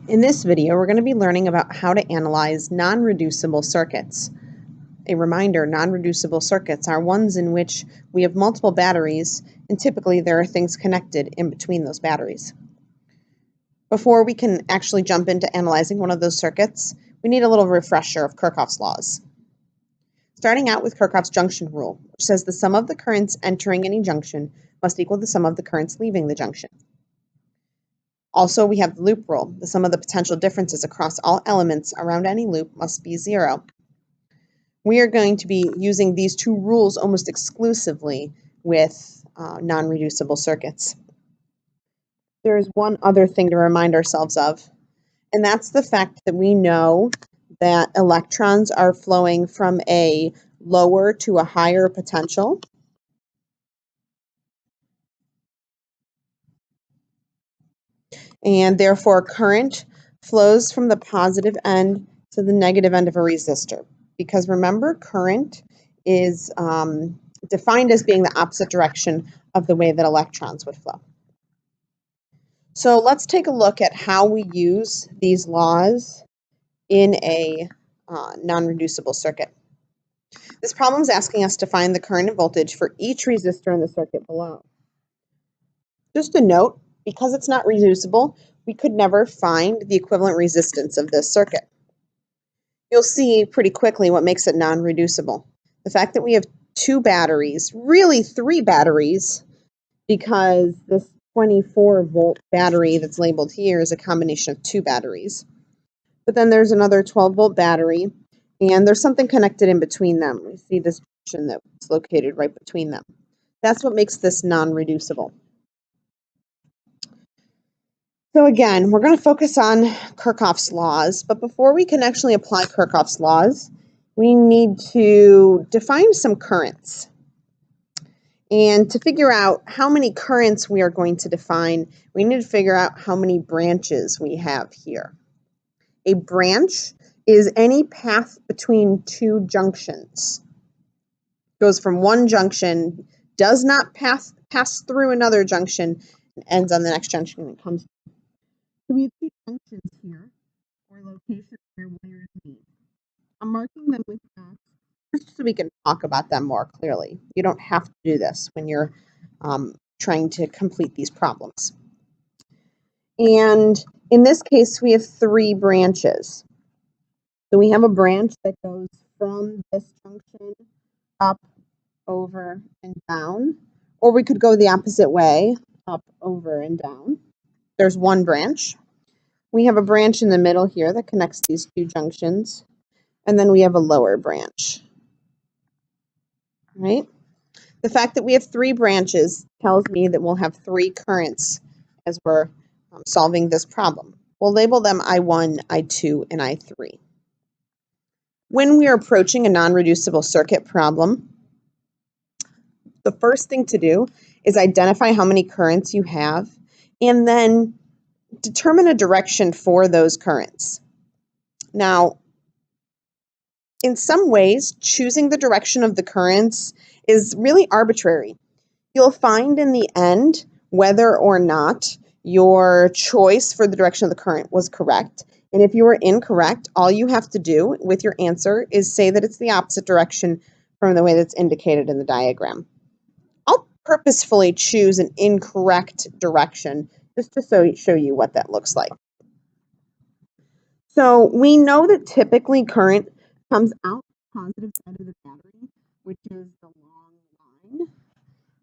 In this video, we're going to be learning about how to analyze non-reducible circuits. A reminder, non-reducible circuits are ones in which we have multiple batteries, and typically there are things connected in between those batteries. Before we can actually jump into analyzing one of those circuits, we need a little refresher of Kirchhoff's laws. Starting out with Kirchhoff's junction rule, which says the sum of the currents entering any junction must equal the sum of the currents leaving the junction. Also, we have the loop rule. The sum of the potential differences across all elements around any loop must be 0. We are going to be using these two rules almost exclusively with non-reducible circuits. There's one other thing to remind ourselves of, and that's the fact that we know that electrons are flowing from a lower to a higher potential. And therefore, current flows from the positive end to the negative end of a resistor. Because remember, current is defined as being the opposite direction of the way that electrons would flow. So let's take a look at how we use these laws in a non-reducible circuit. This problem is asking us to find the current and voltage for each resistor in the circuit below. Just a note, because it's not reducible, we could never find the equivalent resistance of this circuit. You'll see pretty quickly what makes it non-reducible. The fact that we have 2 batteries, really 3 batteries, because this 24-volt battery that's labeled here is a combination of 2 batteries. But then there's another 12-volt battery, and there's something connected in between them. We see this junction that's located right between them. That's what makes this non-reducible. So again, we're going to focus on Kirchhoff's laws, but before we can actually apply Kirchhoff's laws, we need to define some currents. And to figure out how many currents we are going to define, we need to figure out how many branches we have here. A branch is any path between 2 junctions. Goes from one junction, does not pass through another junction, and ends on the next junction when it comes. So we have 2 junctions here, or locations where wires meet. I'm marking them with dots just so we can talk about them more clearly. You don't have to do this when you're trying to complete these problems. And in this case, we have 3 branches. So we have a branch that goes from this junction up, over, and down. Or we could go the opposite way, up, over, and down. There's 1 branch. We have a branch in the middle here that connects these 2 junctions. And then we have a lower branch. Right? The fact that we have 3 branches tells me that we'll have 3 currents as we're solving this problem. We'll label them I1, I2, and I3. When we are approaching a non-reducible circuit problem, the first thing to do is identify how many currents you have and then determine a direction for those currents. Now, in some ways, choosing the direction of the currents is really arbitrary. You'll find in the end whether or not your choice for the direction of the current was correct. And if you are incorrect, all you have to do with your answer is say that it's the opposite direction from the way that's indicated in the diagram. I'll purposefully choose an incorrect direction just to show you what that looks like. So we know that typically current comes out the positive side of the battery, which is the long line.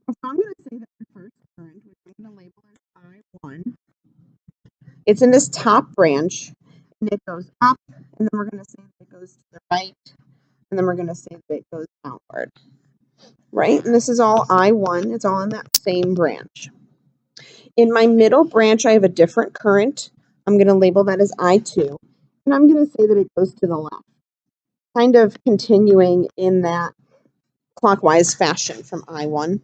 So I'm going to say that the first current, which I'm going to label as I1, it's in this top branch, and it goes up, and then we're going to say that it goes to the right, and then we're going to say that it goes downward. Right? And this is all I1. It's all in that same branch. In my middle branch, I have a different current. I'm going to label that as I2, and I'm going to say that it goes to the left, kind of continuing in that clockwise fashion from I1.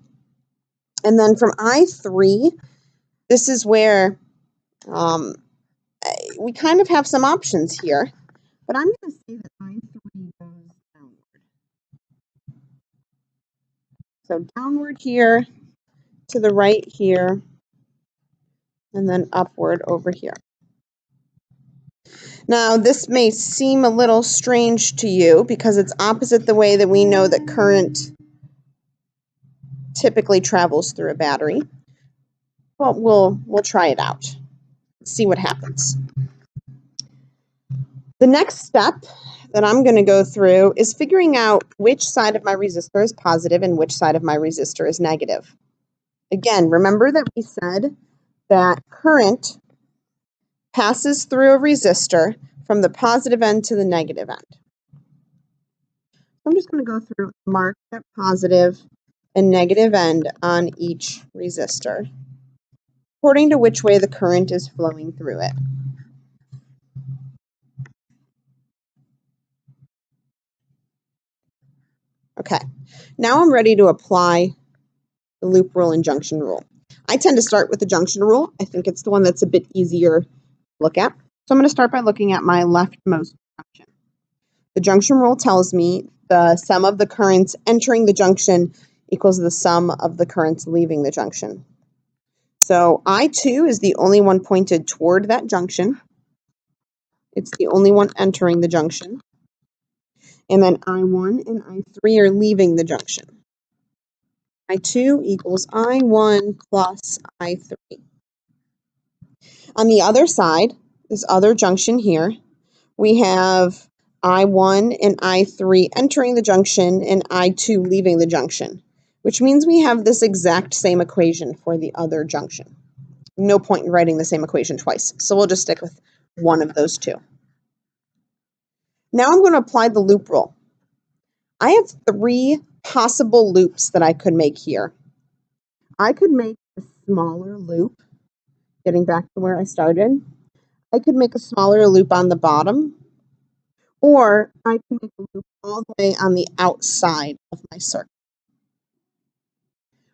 And then from I3, this is where we kind of have some options here, but I'm going to say that I3 goes downward. So downward here, to the right here, and then upward over here. Now, this may seem a little strange to you because it's opposite the way that we know that current typically travels through a battery. But we'll try it out. See what happens. The next step that I'm going to go through is figuring out which side of my resistor is positive and which side of my resistor is negative. Again, remember that we said that current passes through a resistor from the positive end to the negative end. I'm just going to go through and mark that positive and negative end on each resistor, according to which way the current is flowing through it. Okay, now I'm ready to apply the loop rule and junction rule. I tend to start with the junction rule. I think it's the one that's a bit easier to look at. So I'm going to start by looking at my leftmost junction. The junction rule tells me the sum of the currents entering the junction equals the sum of the currents leaving the junction. So I2 is the only one pointed toward that junction. It's the only one entering the junction. And then I1 and I3 are leaving the junction. I2 equals I1 plus I3. On the other side, this other junction here, we have I1 and I3 entering the junction and I2 leaving the junction, which means we have this exact same equation for the other junction. No point in writing the same equation twice, so we'll just stick with one of those two. Now I'm going to apply the loop rule. I have three possible loops that I could make here. I could make a smaller loop, getting back to where I started. I could make a smaller loop on the bottom, or I can make a loop all the way on the outside of my circuit.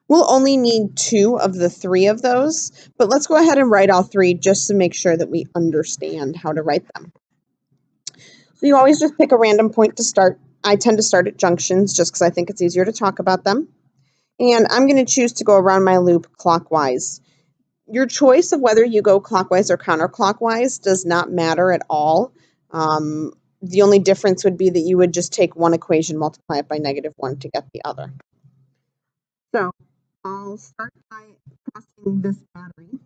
We'll only need two of the three of those, but let's go ahead and write all three just to make sure that we understand how to write them. So you always just pick a random point to start. I tend to start at junctions just because I think it's easier to talk about them. And I'm going to choose to go around my loop clockwise. Your choice of whether you go clockwise or counterclockwise does not matter at all. The only difference would be that you would just take one equation, multiply it by -1 to get the other. So I'll start by crossing this battery.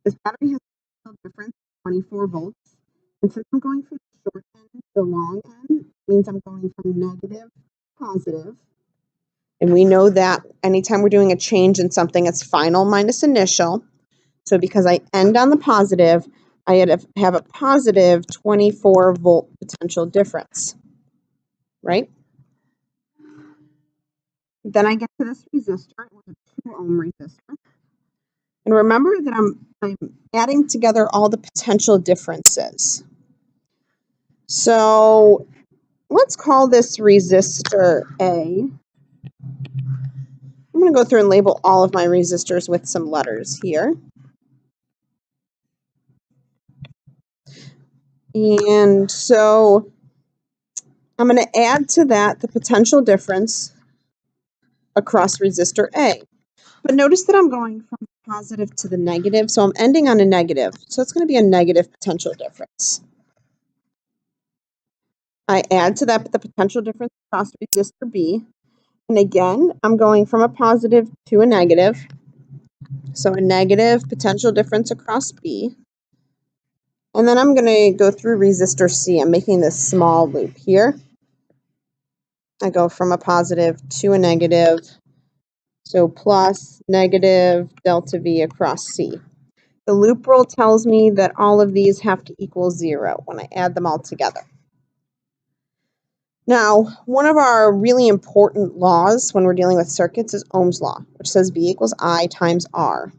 This battery has a potential difference of 24 volts. And since I'm going from the short end to the long end, means I'm going from negative to positive. And we know that anytime we're doing a change in something, it's final minus initial. So because I end on the positive, I have a positive 24 volt potential difference, right? Then I get to this resistor, it was a 2 ohm resistor. And remember that I'm adding together all the potential differences. So let's call this resistor A. I'm going to go through and label all of my resistors with some letters here. And so I'm going to add to that the potential difference across resistor A. But notice that I'm going from the positive to the negative, so I'm ending on a negative. So it's going to be a negative potential difference. I add to that the potential difference across resistor B. And again, I'm going from a positive to a negative. So a negative potential difference across B. And then I'm going to go through resistor C. I'm making this small loop here. I go from a positive to a negative. So plus negative delta V across C. The loop rule tells me that all of these have to equal 0 when I add them all together. Now, one of our really important laws when we're dealing with circuits is Ohm's law, which says V equals I times R.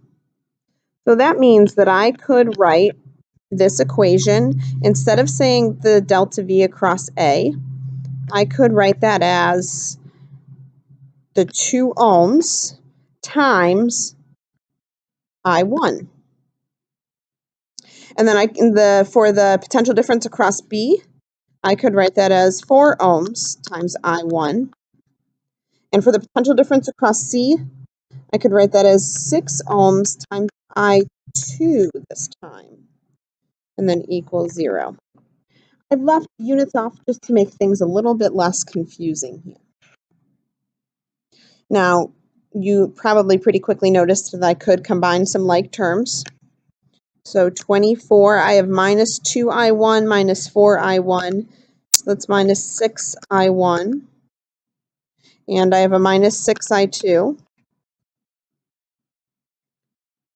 So that means that I could write this equation, instead of saying the delta V across A, I could write that as the 2 ohms times I1. And then for the potential difference across B, I could write that as 4 ohms times I1. And for the potential difference across C, I could write that as 6 ohms times I2 this time, and then equals 0. I've left units off just to make things a little bit less confusing here. Now, you probably pretty quickly noticed that I could combine some like terms. So 24, I have minus 2i1 minus 4i1, so that's minus 6i1. And I have a minus 6i2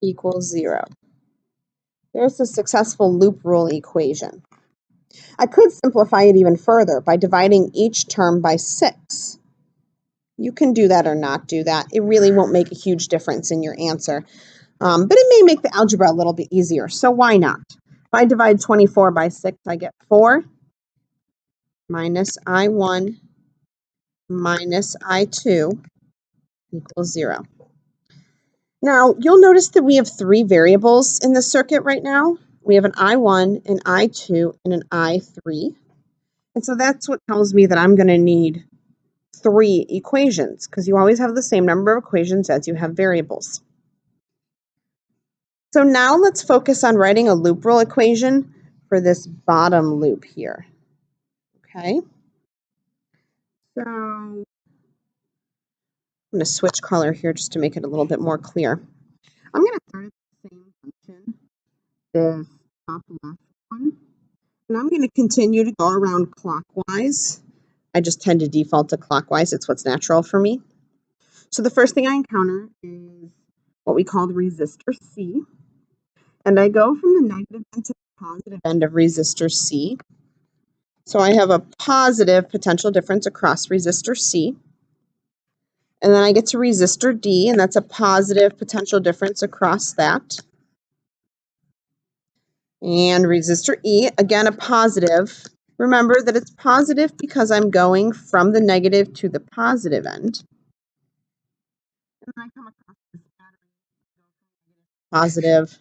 equals 0. There's a successful loop rule equation. I could simplify it even further by dividing each term by 6. You can do that or not do that. It really won't make a huge difference in your answer. But it may make the algebra a little bit easier, so why not? If I divide 24 by 6, I get 4 minus I1 minus I2 equals 0. Now, you'll notice that we have 3 variables in the circuit right now. We have an I1, an I2, and an I3. And so that's what tells me that I'm going to need 3 equations, because you always have the same number of equations as you have variables. So now let's focus on writing a loop rule equation for this bottom loop here. Okay. So I'm going to switch color here just to make it a little bit more clear. I'm going to start at the same function, this top left one, and I'm going to continue to go around clockwise. I just tend to default to clockwise. It's what's natural for me. So the first thing I encounter is what we call the resistor C. And I go from the negative end to the positive end of resistor C. So I have a positive potential difference across resistor C. And then I get to resistor D, and that's a positive potential difference across that. And resistor E, again a positive. Remember that it's positive because I'm going from the negative to the positive end. And then I come across this battery, positive.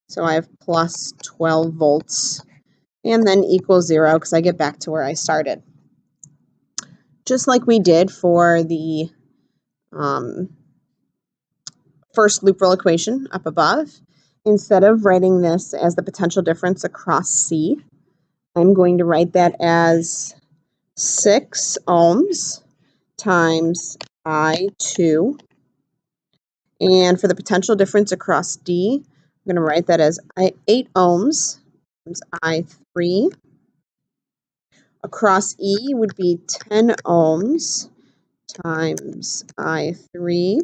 So I have plus 12 volts. And then equals 0 because I get back to where I started. Just like we did for the first loop rule equation up above, instead of writing this as the potential difference across C, I'm going to write that as 6 ohms times I2. And for the potential difference across D, I'm going to write that as 8 ohms times I3. Across E would be 10 ohms times I3,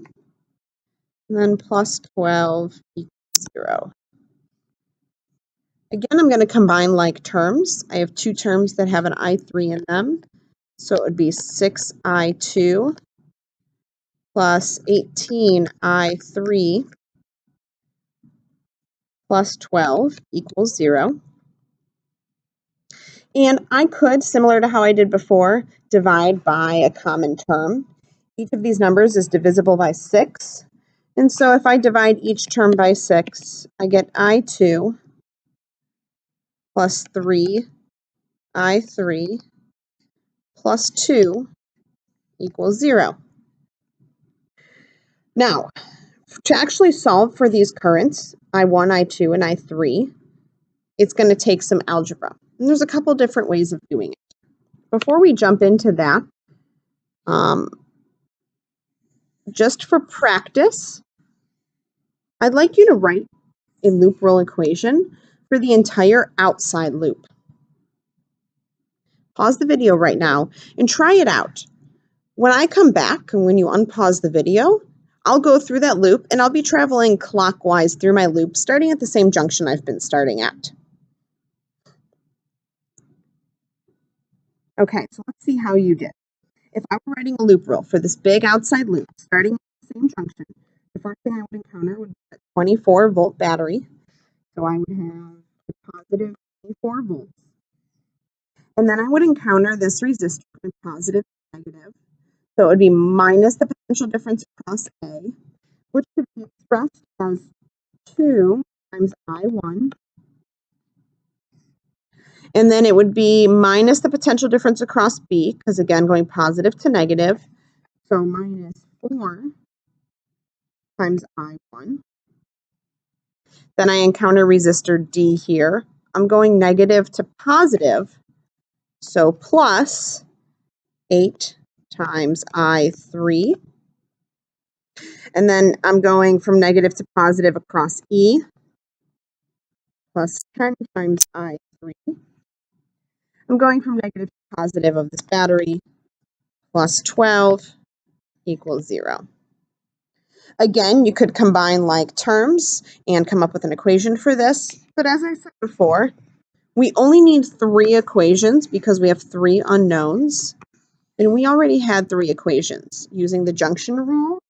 and then plus 12 equals 0. Again, I'm going to combine like terms. I have 2 terms that have an I3 in them, so it would be 6I2 plus 18I3 plus 12 equals 0. And I could, similar to how I did before, divide by a common term. Each of these numbers is divisible by 6. And so if I divide each term by 6, I get I2 plus 3I3 plus 2 equals 0. Now, to actually solve for these currents, I1, I2, and I3, it's going to take some algebra. And there's a couple different ways of doing it. Before we jump into that, just for practice, I'd like you to write a loop rule equation for the entire outside loop. Pause the video right now and try it out. When I come back and when you unpause the video, I'll go through that loop and I'll be traveling clockwise through my loop, starting at the same junction I've been starting at. Okay, so let's see how you did. If I were writing a loop rule for this big outside loop, starting at the same junction, the first thing I would encounter would be a 24-volt battery. So I would have a positive 24 volts. And then I would encounter this resistor with positive and negative. So it would be minus the potential difference across A, which could be expressed as 2 times I1. And then it would be minus the potential difference across B, because again, going positive to negative. So minus 4 times I1. Then I encounter resistor D here. I'm going negative to positive, So plus 8 times I3. And then I'm going from negative to positive across E, plus 10 times I3. I'm going from negative to positive of this battery, plus 12 equals 0. Again, you could combine like terms and come up with an equation for this. But as I said before, we only need 3 equations because we have 3 unknowns. And we already had 3 equations using the junction rule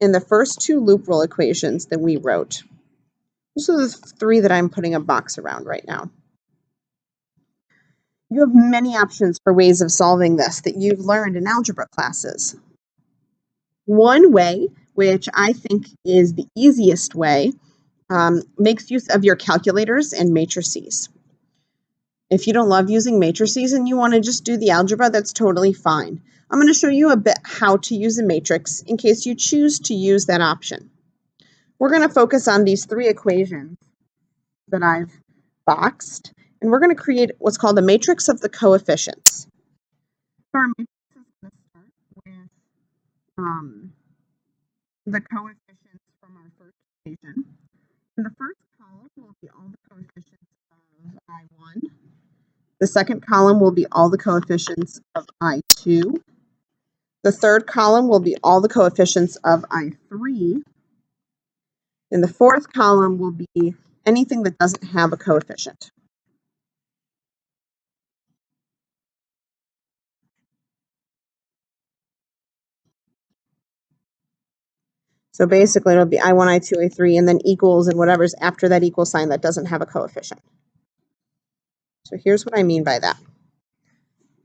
and the first 2 loop rule equations that we wrote. Those are the 3 that I'm putting a box around right now. You have many options for ways of solving this that you've learned in algebra classes. One way, which I think is the easiest way, makes use of your calculators and matrices. If you don't love using matrices and you want to just do the algebra, that's totally fine. I'm going to show you a bit how to use a matrix in case you choose to use that option. We're going to focus on these 3 equations that I've boxed, and we're going to create what's called a matrix of the coefficients. So our matrix is going to start with the coefficients from our first equation. And the first column will be all the coefficients of I1. The second column will be all the coefficients of I2. The third column will be all the coefficients of I3. And the fourth column will be anything that doesn't have a coefficient. So basically it'll be I1, I2, I3, and then equals and whatever's after that equal sign that doesn't have a coefficient. So here's what I mean by that.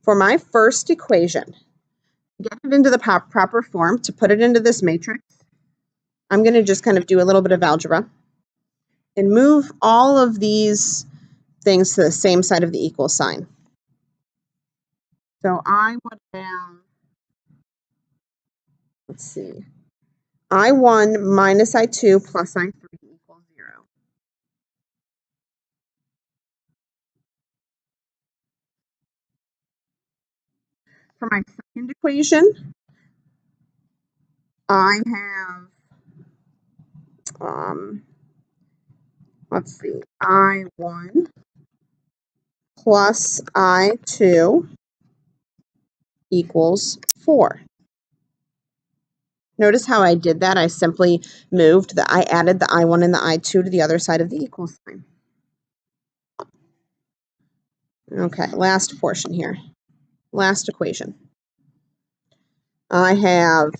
For my first equation, to get it into the proper form, to put it into this matrix, I'm going to just kind of do a little bit of algebra and move all of these things to the same side of the equal sign. So I would have, let's see, I1 minus I2 plus I3 equals 0. For my second equation, I have, let's see, I1 plus I2 equals 4. Notice how I did that? I simply I added the I1 and the I2 to the other side of the equal sign. Okay, last portion here. Last equation. I have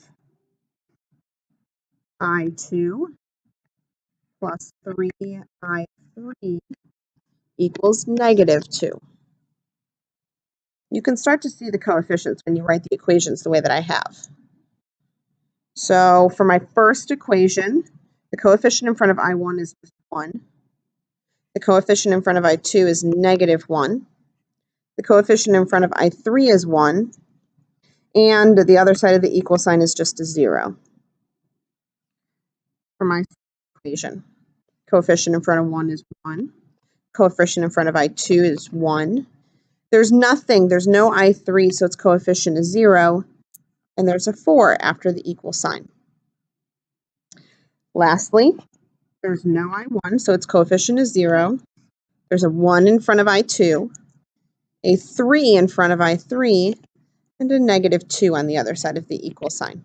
I2 plus 3I3 equals negative 2. You can start to see the coefficients when you write the equations the way that I have. So for my first equation, the coefficient in front of I1 is 1. The coefficient in front of I2 is negative 1. The coefficient in front of I3 is 1. And the other side of the equal sign is just a 0. For my equation, coefficient in front of 1 is 1. Coefficient in front of I2 is 1. There's no I3, so its coefficient is 0. And there's a 4 after the equal sign. Lastly, there's no I1, so its coefficient is 0. There's a 1 in front of I2, a 3 in front of I3, and a negative 2 on the other side of the equal sign.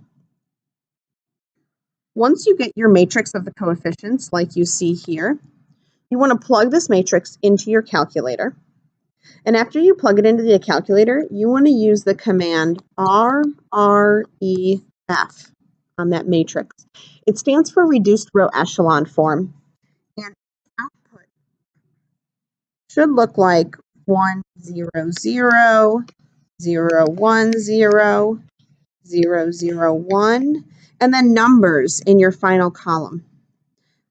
Once you get your matrix of the coefficients, like you see here, you want to plug this matrix into your calculator. And after you plug it into the calculator, you want to use the command RREF on that matrix. It stands for reduced row echelon form. And output should look like 1, 0, 0, 0, 1, 0, 0, 0, 1, and then numbers in your final column.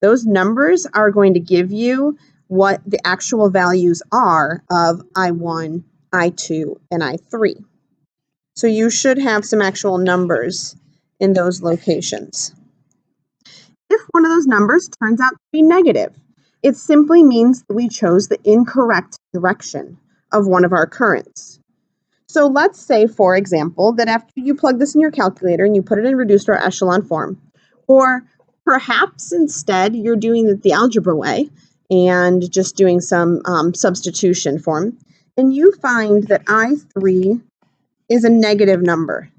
Those numbers are going to give you what the actual values are of I1, I2, and I3. So you should have some actual numbers in those locations. If one of those numbers turns out to be negative, it simply means that we chose the incorrect direction of one of our currents. So let's say, for example, that after you plug this in your calculator and you put it in reduced or echelon form, or perhaps instead you're doing it the algebra way and just doing some substitution form, and you find that I3 is a negative number.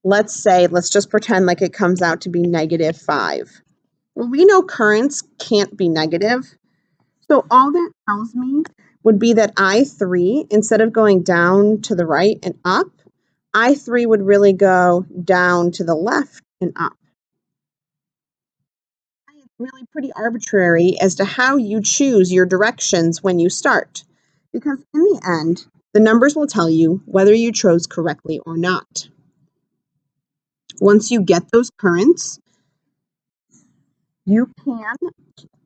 Let's just pretend like it comes out to be -5. Well, we know currents can't be negative. So all that tells me would be that I3, instead of going down to the right and up, I3 would really go down to the left and up. It's really pretty arbitrary as to how you choose your directions when you start, because in the end, the numbers will tell you whether you chose correctly or not. Once you get those currents, you can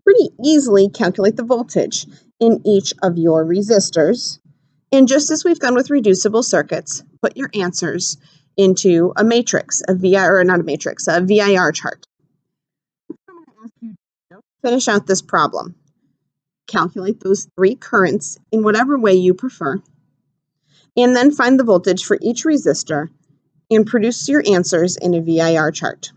pretty easily calculate the voltage in each of your resistors. And just as we've done with reducible circuits, put your answers into a matrix, a VIR chart. I'm going to ask you to finish out this problem. Calculate those 3 currents in whatever way you prefer, and then find the voltage for each resistor and produce your answers in a VIR chart.